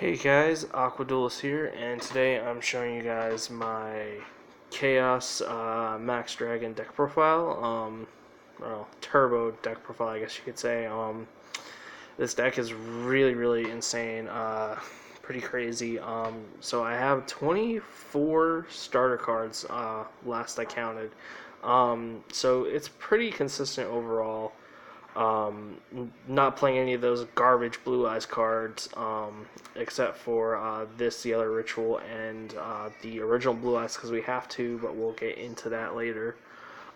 Hey guys, Aqua Duelist here, and today I'm showing you guys my Chaos Max Dragon deck profile. Well, Turbo deck profile, I guess you could say. This deck is really insane, pretty crazy. So I have 24 starter cards, last I counted. So it's pretty consistent overall. Not playing any of those garbage Blue Eyes cards, except for this, the other Ritual, and the original Blue Eyes, because we have to, but we'll get into that later.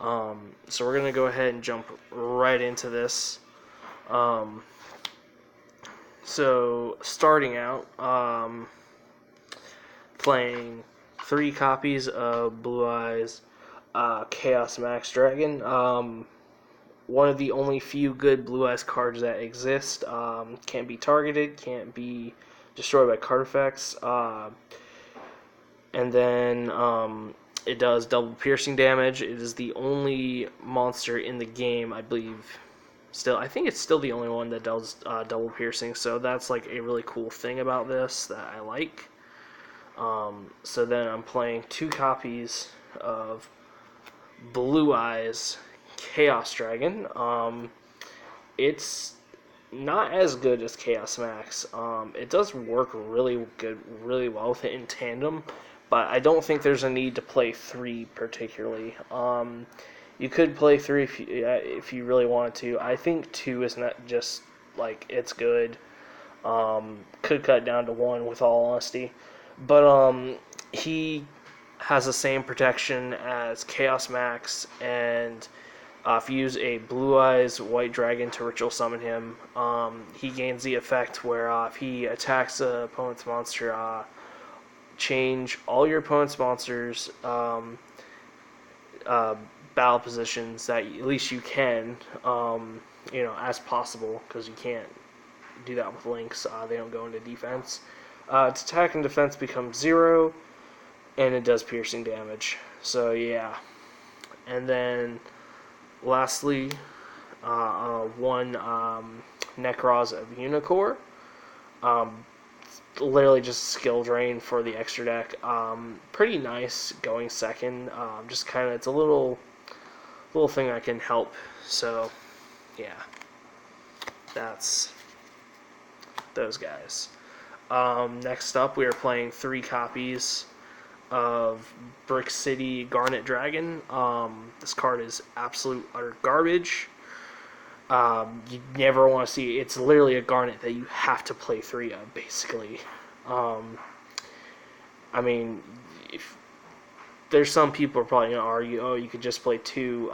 So we're going to go ahead and jump right into this. So starting out, playing 3 copies of Blue Eyes Chaos Max Dragon. One of the only few good Blue Eyes cards that exist. Can't be targeted, can't be destroyed by card effects. And then it does double piercing damage. It is the only monster in the game, I believe. I think it's still the only one that does double piercing. So that's like a really cool thing about this that I like. So then I'm playing 2 copies of Blue Eyes Chaos Dragon. It's not as good as Chaos Max. It does work really good, really well with it in tandem, but I don't think there's a need to play 3 particularly. You could play 3 if you really wanted to. I think 2 is not just like it's good. Could cut down to 1 with all honesty, but he has the same protection as Chaos Max, and if you use a Blue Eyes White Dragon to Ritual Summon him, he gains the effect where if he attacks the opponent's monster, change all your opponent's monsters' battle positions that at least you can, as possible, because you can't do that with links. They don't go into defense. Its attack and defense becomes 0, and it does piercing damage. So yeah. And then lastly, 1 Necros of Unicorn. Literally just skill drain for the extra deck. Pretty nice going second. Just kind of, it's a little thing that can help. So yeah, that's those guys. Next up, we are playing 3 copies of Brick City Garnet Dragon. This card is absolute utter garbage. You never want to see it. It's literally a Garnet that you have to play 3 of, basically. I mean, if there's some people are probably going to argue, oh, you could just play 2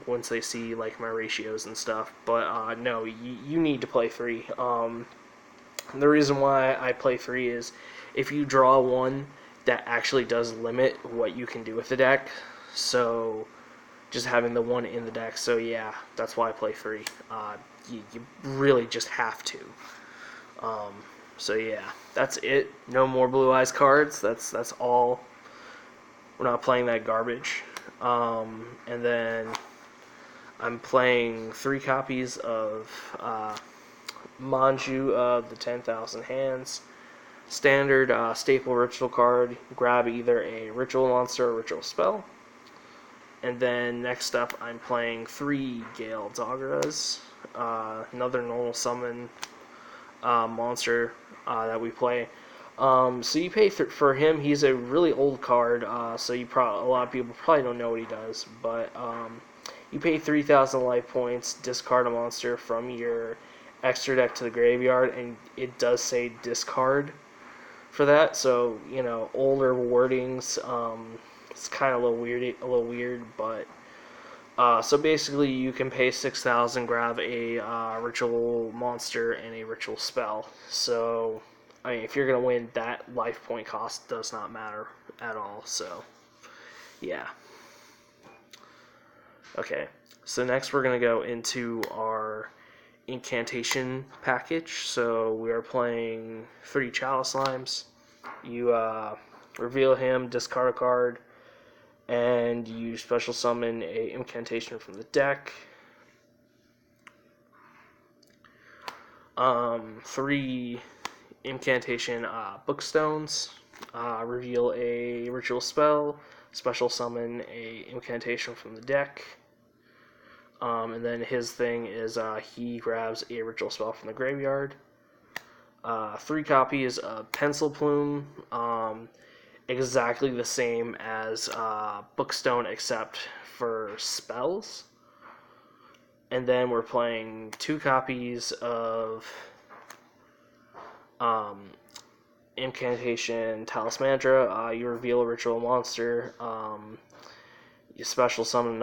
once they see like my ratios and stuff, but no, you need to play 3. The reason why I play 3 is if you draw 1, that actually does limit what you can do with the deck. So just having the 1 in the deck. So yeah, that's why I play 3. You really just have to. So yeah, that's it. No more Blue Eyes cards. That's all. We're not playing that garbage. And then I'm playing 3 copies of Manju of the 10,000 Hands. Standard staple ritual card. Grab either a ritual monster or ritual spell. And then next up, I'm playing 3 Gale Dogras. Another normal summon monster that we play. So you pay for him. He's a really old card, so a lot of people probably don't know what he does. But you pay 3,000 life points, discard a monster from your extra deck to the graveyard, and it does say discard for that. So older wordings. It's kind of a little weird, but so basically you can pay 6,000, grab a ritual monster and a ritual spell. So I mean, if you're gonna win, that life point cost does not matter at all. So yeah. Okay, so next we're gonna go into our Incantation package. So we are playing 3 Chalice Slimes. You reveal him, discard a card, and you special summon a Incantation from the deck. 3 Incantation Bookstones, reveal a ritual spell, special summon a incantation from the deck, and then his thing is he grabs a ritual spell from the graveyard. 3 copies of Pencil Plume, exactly the same as Bookstone except for spells. And then we're playing 2 copies of Incantation Talismandra. You reveal a ritual monster. You special summon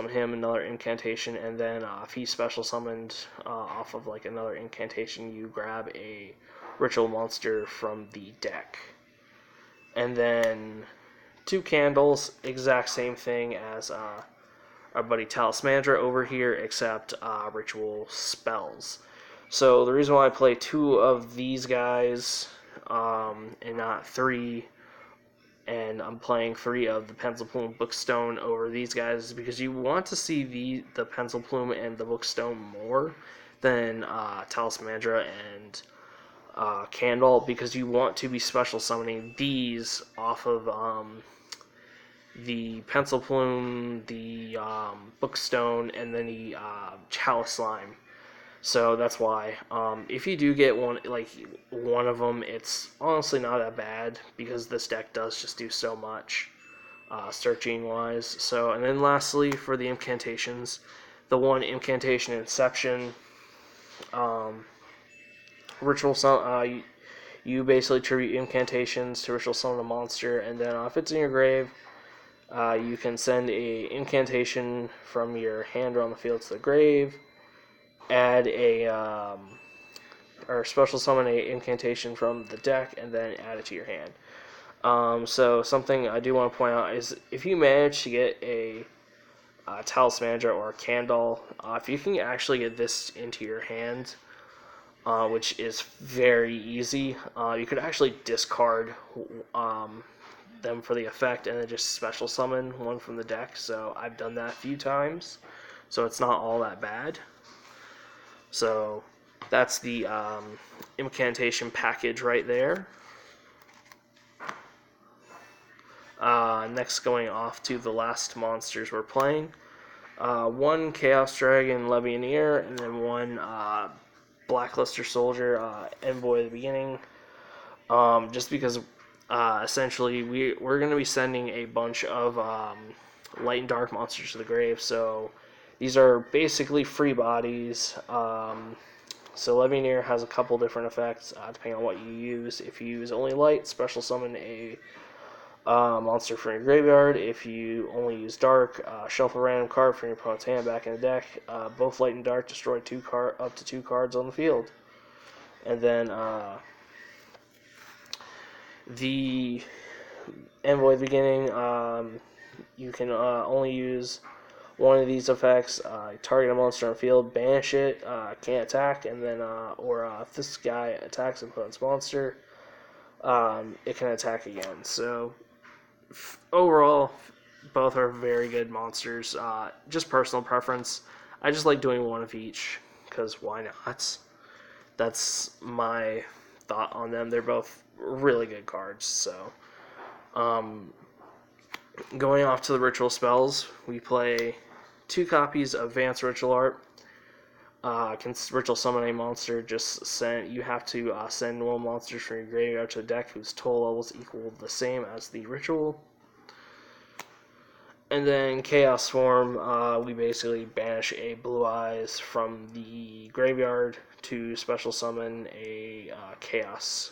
him another incantation, and then if he's special summoned off of like another incantation, you grab a ritual monster from the deck. And then 2 candles, exact same thing as our buddy Talismandra over here, except ritual spells. So the reason why I play 2 of these guys and not 3, and I'm playing 3 of the Pencil Plume Bookstone over these guys, is because you want to see the Pencil Plume and the Bookstone more than Talismandra and Candle, because you want to be special summoning these off of the Pencil Plume, the Bookstone, and then the Chalice Slime. So that's why. If you do get one of them, it's honestly not that bad, because this deck does just do so much searching wise. So, and then lastly for the incantations, the 1 Incantation Inception. Ritual summon. You basically tribute incantations to ritual summon a monster, and then if it's in your grave, you can send a incantation from your hand or on the field to the grave. Add or special summon a incantation from the deck, and then add it to your hand. So something I do want to point out is if you manage to get a Talismandra or a Candle, if you can actually get this into your hand, which is very easy, you could actually discard them for the effect and then just special summon one from the deck. So I've done that a few times, so it's not all that bad. So that's the incantation package right there. Next, going off to the last monsters we're playing. 1 Chaos Dragon Levianeer, and then 1 Blackluster Soldier Envoy at the beginning. Just because essentially we're going to be sending a bunch of light and dark monsters to the grave, so these are basically free bodies. So Levianeer has a couple different effects depending on what you use. If you use only light, special summon a monster from your graveyard. If you only use dark, shuffle a random card from your opponent's hand back in the deck. Both light and dark destroy up to 2 cards on the field. And then the Envoy at the beginning, you can only use 1 of these effects. Target a monster on the field, banish it, can't attack, and then if this guy attacks an opponent's monster, it can attack again. So overall, both are very good monsters. Just personal preference. I just like doing 1 of each, because why not? That's my thought on them. They're both really good cards. So going off to the ritual spells, we play 2 copies of Advanced Ritual Art. Can ritual summon a monster. You have to send 1 monster from your graveyard to the deck whose total levels equal the same as the ritual. And then Chaos Swarm, we basically banish a Blue Eyes from the graveyard to special summon a Chaos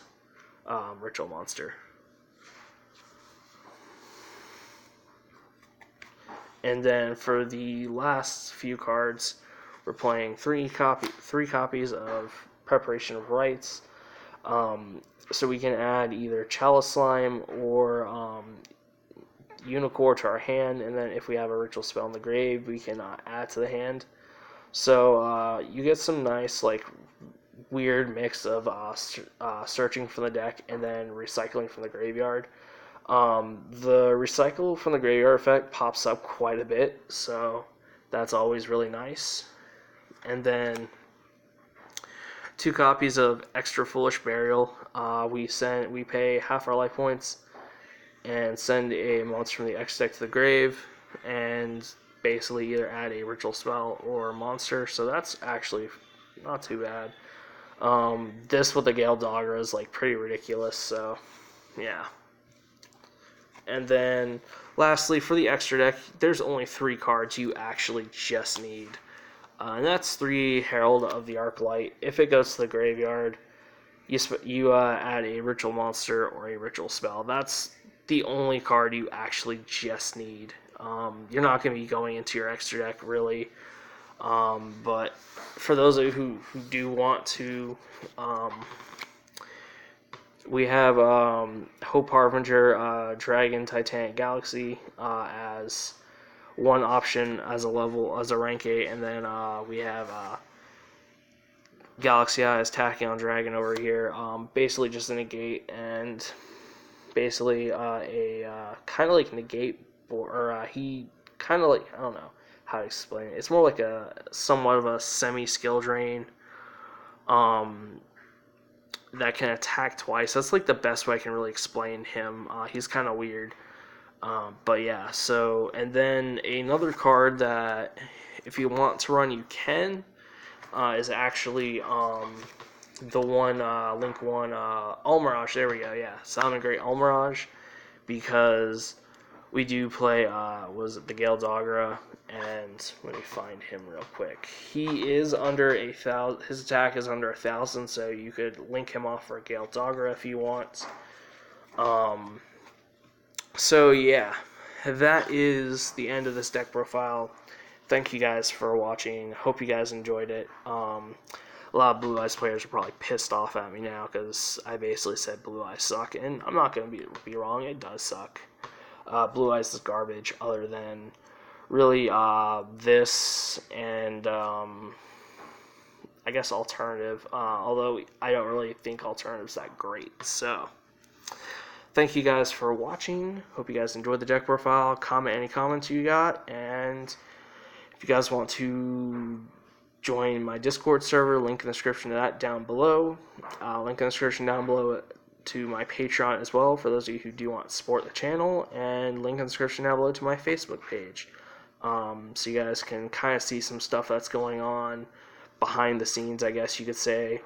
ritual monster. And then for the last few cards, we're playing 3 copies of Preparation of Rites. So we can add either Chalice Slime or Unicorn to our hand, and then if we have a ritual spell in the grave, we can add to the hand. So you get some nice, weird mix of searching from the deck and then recycling from the graveyard. The recycle from the graveyard effect pops up quite a bit, so that's always really nice. And then 2 copies of Extra Foolish Burial. We pay half our life points and send a monster from the X deck to the grave, and basically either add a ritual spell or a monster. So that's actually not too bad. This with the Gale Dogger is like pretty ridiculous. So yeah. And then lastly, for the extra deck, there's only 3 cards you actually just need. And that's 3 Herald of the Arclight. If it goes to the graveyard, you add a ritual monster or a ritual spell. That's the only card you actually just need. You're not going to be going into your extra deck, really. But for those of you who do want to, we have Hope Harbinger, Dragon, Titanic Galaxy as one option as a rank 8, and then we have Galaxy Eyes, Tachyon Dragon over here. Basically just a negate, and basically a kind of like negate, or he kind of like, I don't know how to explain it. It's more like a somewhat of a semi-skill drain that can attack twice. That's like the best way I can really explain him. He's kind of weird. But yeah, so, and then another card that if you want to run, you can, is actually the one, Link 1, Almirage. There we go, yeah. Sounding great, Almirage, because we do play, was it the Gale Dogger, and let me find him real quick. He is under 1,000, his attack is under 1,000, so you could link him off for a Gale Dogger if you want. So yeah, that is the end of this deck profile. Thank you guys for watching. Hope you guys enjoyed it. A lot of Blue Eyes players are probably pissed off at me now because I basically said Blue Eyes suck, and I'm not going to be wrong, it does suck. Blue Eyes is garbage, other than really this and I guess Alternative, although I don't really think Alternative's that great. So thank you guys for watching. Hope you guys enjoyed the deck profile. Comment any comments you got, and if you guys want to join my Discord server, link in the description to that down below. Link in the description down below to my Patreon as well, for those of you who do want to support the channel, and link in the description down below to my Facebook page. So you guys can kind of see some stuff that's going on behind the scenes, I guess you could say,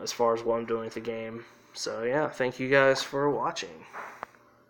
as far as what I'm doing with the game. So yeah, thank you guys for watching.